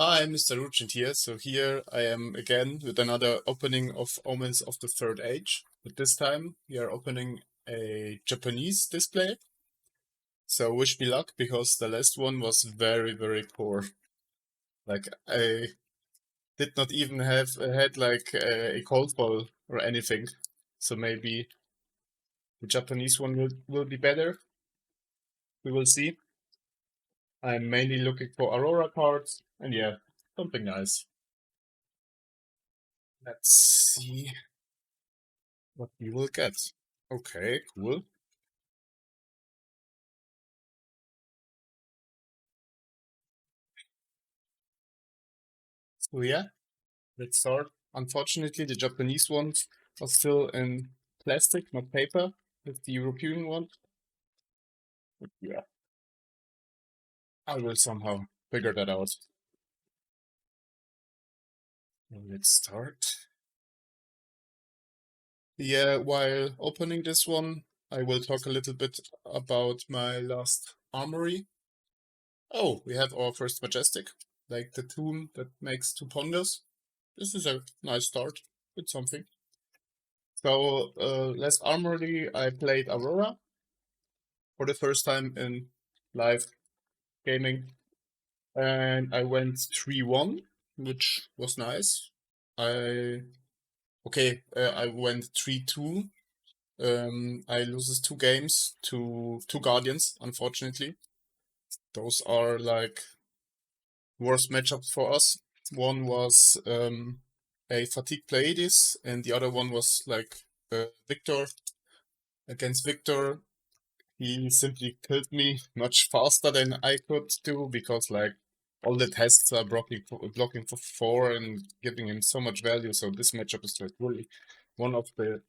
Hi, Mr. Runechant here. So here I am again with another opening of Omens of the Third Age. But this time we are opening a Japanese display. So wish me luck because the last one was very, very poor. Like I did not even have had like a cold ball or anything. So maybe the Japanese one will be better. We will see. I'm mainly looking for Aurora cards and yeah, something nice. Let's see what we will get. Okay, cool. So yeah, let's start. Unfortunately, the Japanese ones are still in plastic, not paper, with the European one. But yeah, I will somehow figure that out. Let's start. Yeah, while opening this one, I will talk a little bit about my last armory. Oh, we have our first majestic, like the tomb that makes two ponders. This is a nice start with something. So, last armory, I played Aurora for the first time in live gaming, and I went 3-1, which was nice. I I went 3-2. I loses two games to two Guardians, unfortunately. Those are like worst matchups for us. One was a Fatigue Pleiades, and the other one was like Victor against Victor. He simply killed me much faster than I could do because like all the tests are blocking for 4 and giving him so much value. So this matchup is like really one of the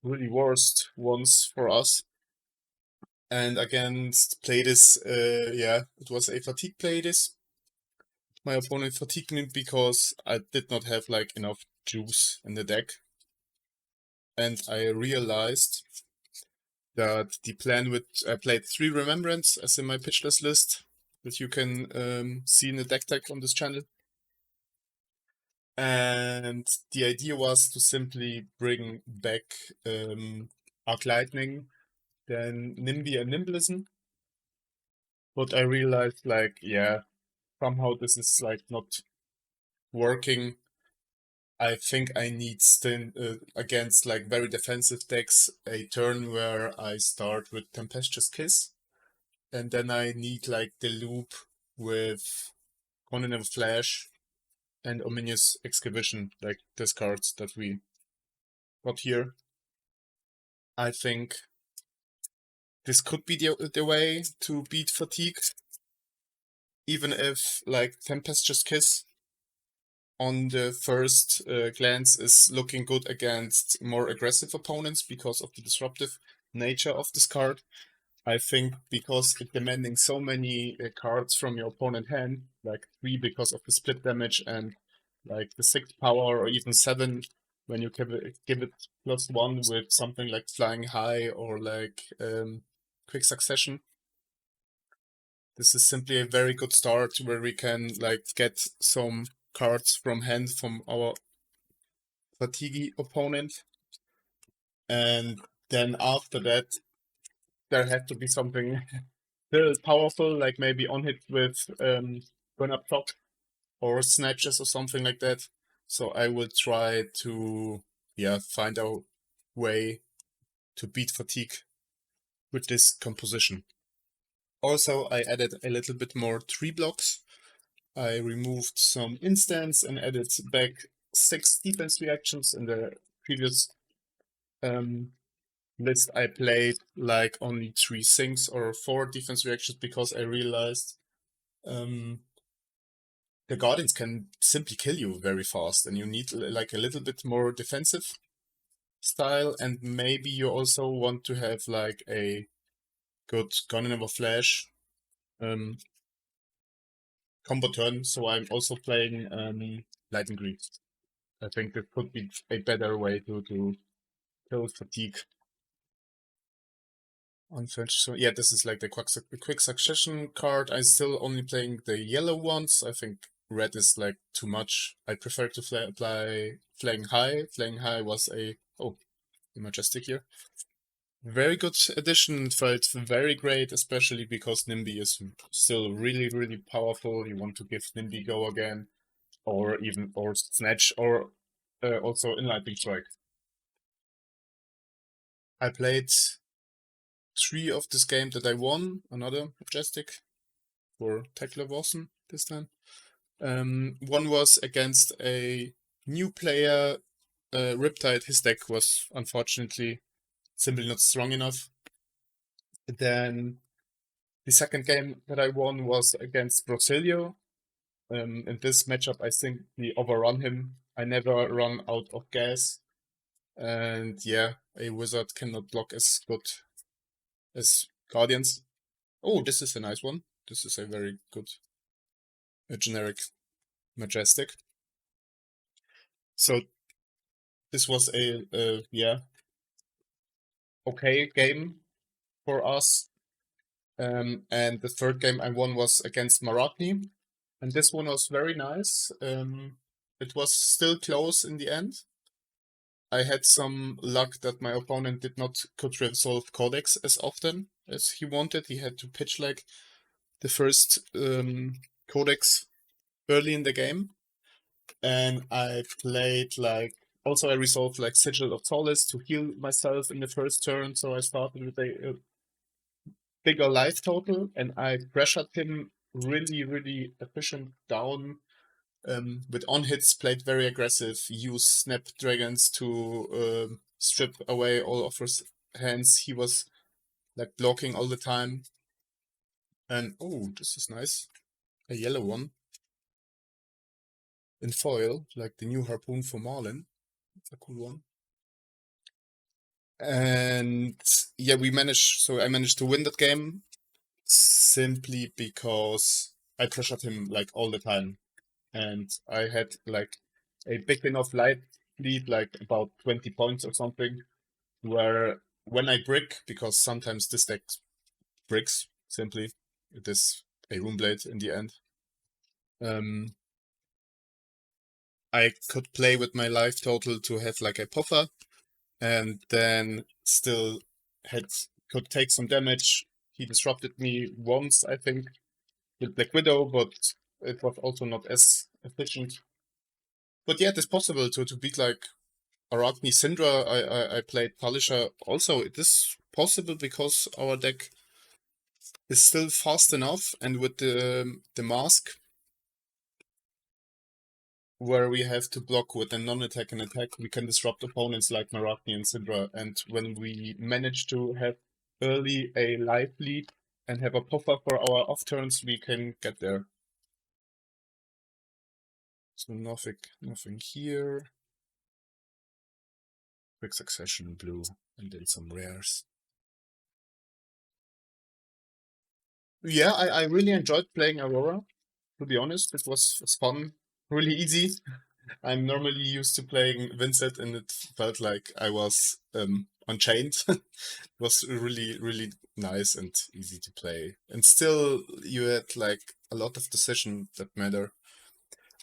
really worst ones for us. And against Pleiades, yeah, it was a fatigue Pleiades. My opponent fatigued me because I did not have like enough juice in the deck. And I realized that the plan with I played 3 Remembrance as in my pitchless list that you can see in the deck tag on this channel. And the idea was to simply bring back Arc Lightning, then Nimby and Nimblism. But I realized like, yeah, somehow this is like not working. I think I need still against like very defensive decks a turn where I start with Tempestuous Kiss. And then I need like the loop with Continental Flash and Ominous Excavation, like these cards that we got here. I think this could be the way to beat Fatigue, even if like Tempestuous Kiss on the first glance is looking good against more aggressive opponents because of the disruptive nature of this card. I think because it's demanding so many cards from your opponent hand, like 3 because of the split damage and like the 6 power or even 7 when you give it +1 with something like Flying High or like Quick Succession. This is simply a very good start where we can like get some cards from hand from our fatigue opponent. And then after that, there had to be something still powerful, like maybe on hit with Burn Up Clock or Snatches or something like that. So I will try to find a way to beat fatigue with this composition. Also, I added a little bit more tree blocks. I removed some instants and added back 6 defense reactions. In the previous list I played like only 3 sinks or 4 defense reactions because I realized the Guardians can simply kill you very fast and you need like a little bit more defensive style, and maybe you also want to have like a good Gun Flash combo turn, so I'm also playing Light and Green. I think that could be a better way to kill fatigue. So yeah, this is like the quick succession card. I'm still only playing the yellow ones. I think red is like too much. I prefer to play Flying High. Flying High was a majestic here. Very good addition. Felt very great, especially because Nimby is still really, really powerful. You want to give Nimby go again, or Snatch, or also Enlightening Strike. I played 3 of this game that I won. Another majestic for Tekla Vossen this time. One was against a new player, Riptide. His deck was unfortunately simply not strong enough. Then the second game that I won was against Brosilio. In this matchup, I think we overrun him. I never run out of gas. And yeah, a wizard cannot block as good as Guardians. Oh, this is a nice one. This is a very good, generic majestic. So this was a okay game for us. And the third game I won was against Arakni, and this one was very nice. It was still close in the end. I had some luck that my opponent could resolve Codex as often as he wanted. He had to pitch like the first Codex early in the game, and I played like I resolved like Sigil of Solace to heal myself in the first turn. So I started with a bigger life total, and I pressured him really, really efficient down. With on hits, played very aggressive, used Snapdragons to strip away all of his hands. He was like blocking all the time. And oh, this is nice. A yellow one. In foil, like the new harpoon for Marlin. It's a cool one. And yeah, I managed to win that game simply because I pressured him like all the time. And I had like a big enough light lead, like about 20 points or something, where when I brick, because sometimes this deck bricks simply, it is a Runeblade in the end, I could play with my life total to have like a puffer, and then still could take some damage. He disrupted me once, I think, with Black Widow, but it was also not as efficient. But yeah, it is possible to beat like Arakni Syndra. I played Polisher. Also, it is possible because our deck is still fast enough, and with the mask, where we have to block with a non-attack and attack, we can disrupt opponents like Arakni and Syndra. And when we manage to have early a life lead and have a puffer for our off turns, we can get there. So nothing here. Quick succession blue, and then some rares. Yeah, I really enjoyed playing Aurora, to be honest. It was fun, really easy. I'm normally used to playing Vincent, and it felt like I was Unchained. It was really, really nice and easy to play. And still, you had like a lot of decisions that matter.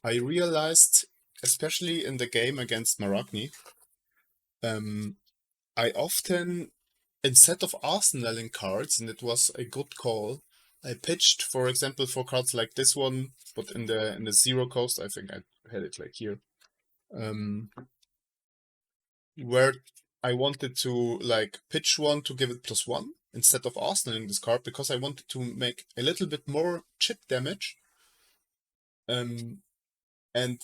I realized, especially in the game against Arakni, I often, instead of arsenaling cards, and it was a good call, I pitched, for example, for cards like this one, but in the 0 cost, I think I had it like here, where I wanted to like pitch one to give it +1 instead of arsenaling this card, because I wanted to make a little bit more chip damage. And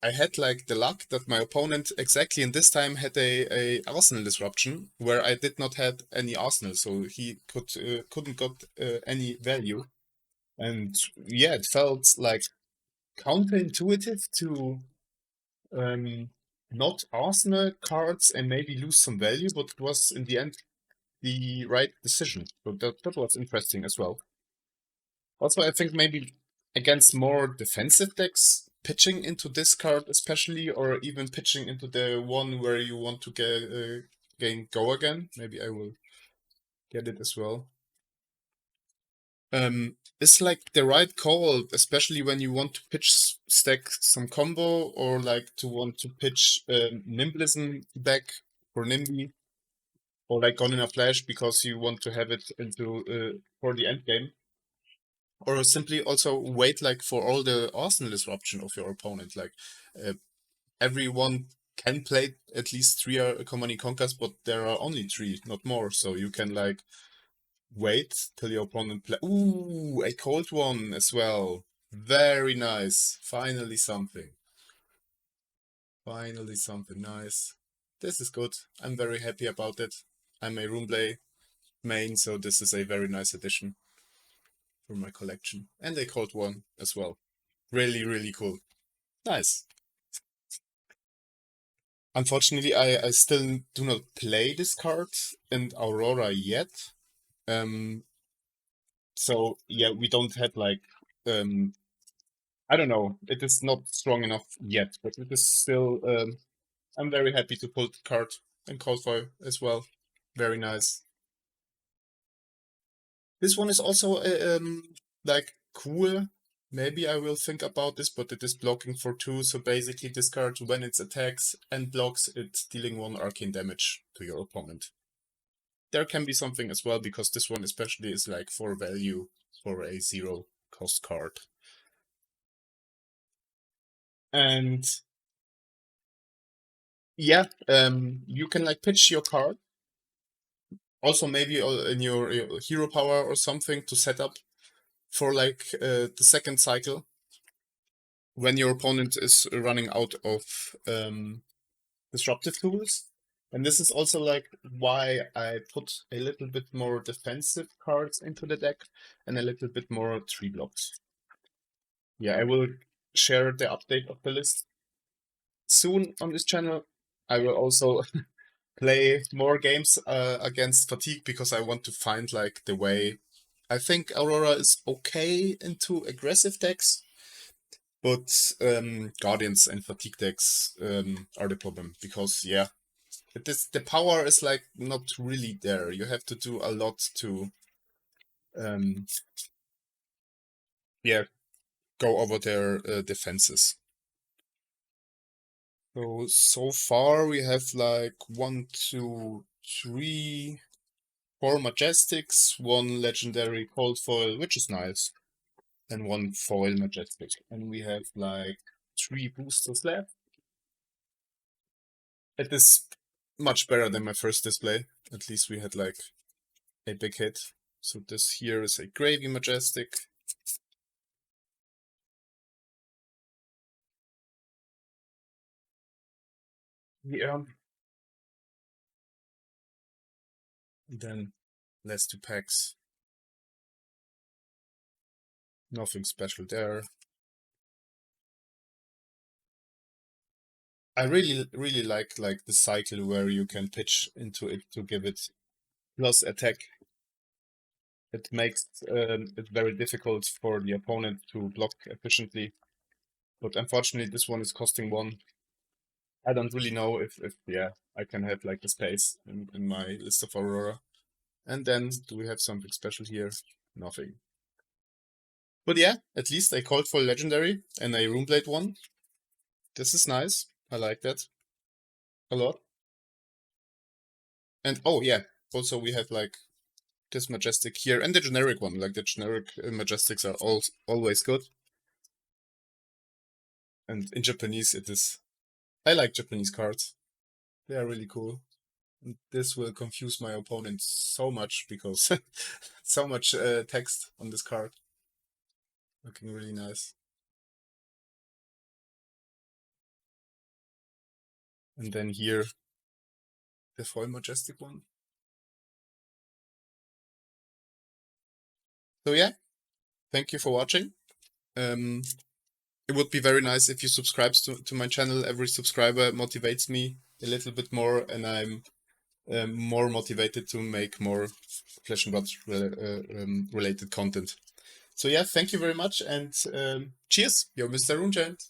I had like the luck that my opponent exactly in this time had a arsenal disruption where I did not have any arsenal, so he couldn't got any value. And yeah, it felt like counterintuitive to not arsenal cards and maybe lose some value, but it was in the end the right decision. So that was interesting as well. Also, I think maybe against more defensive decks, pitching into this card especially, or even pitching into the one where you want to gain go again. Maybe I will get it as well. It's like the right call, especially when you want to pitch stack some combo or like to want to pitch Nimblism back for Nimby or like Gone in a Flash because you want to have it into for the end game. Or simply also wait like for all the arsenal disruption of your opponent. Like uh, everyone can play at least 3 Command and Conquers, but there are only 3, not more. So you can like wait till your opponent play. Ooh, a cold one as well. Very nice. Finally something. Finally something nice. This is good. I'm very happy about it. I'm a Runeblade main, so this is a very nice addition for my collection. And a cold one as well. Really, really cool. Nice. Unfortunately, I still do not play this card in Aurora yet. So yeah, we don't have like I don't know. It is not strong enough yet, but it is still I'm very happy to pull the card and Coldfoil as well. Very nice. This one is also like cool. Maybe I will think about this, but it is blocking for 2, so basically this card, when it attacks and blocks, it's dealing 1 arcane damage to your opponent. There can be something as well, because this one especially is like for value for a 0 cost card. And yeah, you can like pitch your card. Also maybe in your hero power or something to set up for like the second cycle when your opponent is running out of disruptive tools. And this is also like why I put a little bit more defensive cards into the deck and a little bit more 3 blocks. Yeah, I will share the update of the list soon on this channel. I will also play more games against Fatigue because I want to find like the way. I think Aurora is okay into aggressive decks, but Guardians and Fatigue decks are the problem because yeah, the power is like not really there. You have to do a lot to yeah, go over their defenses. So far we have like 1, 2, 3, 4 Majestics, 1 Legendary Cold Foil, which is nice, and 1 Foil Majestic. And we have like 3 boosters left. It is much better than my first display. At least we had like a big hit. So this here is a Gravy Majestic. Yeah. And then last 2 packs. Nothing special there. I really like the cycle where you can pitch into it to give it plus attack. It makes it very difficult for the opponent to block efficiently. But unfortunately, this one is costing 1. I don't really know if yeah, I can have like the space in my list of Aurora. And then, do we have something special here? Nothing. But yeah, at least I called for Legendary and a Runeblade one. This is nice. I like that a lot. And oh yeah, also we have like this Majestic here and the generic one. Like the generic Majestics are always good. And in Japanese it is... I like Japanese cards. They are really cool. And this will confuse my opponent so much because so much text on this card. Looking really nice. And then here, the foil Majestic one. So yeah, thank you for watching. It would be very nice if you subscribe to my channel. Every subscriber motivates me a little bit more, and I'm more motivated to make more Flesh and Blood related content. So yeah, thank you very much, and cheers, you're Mr. Runechant.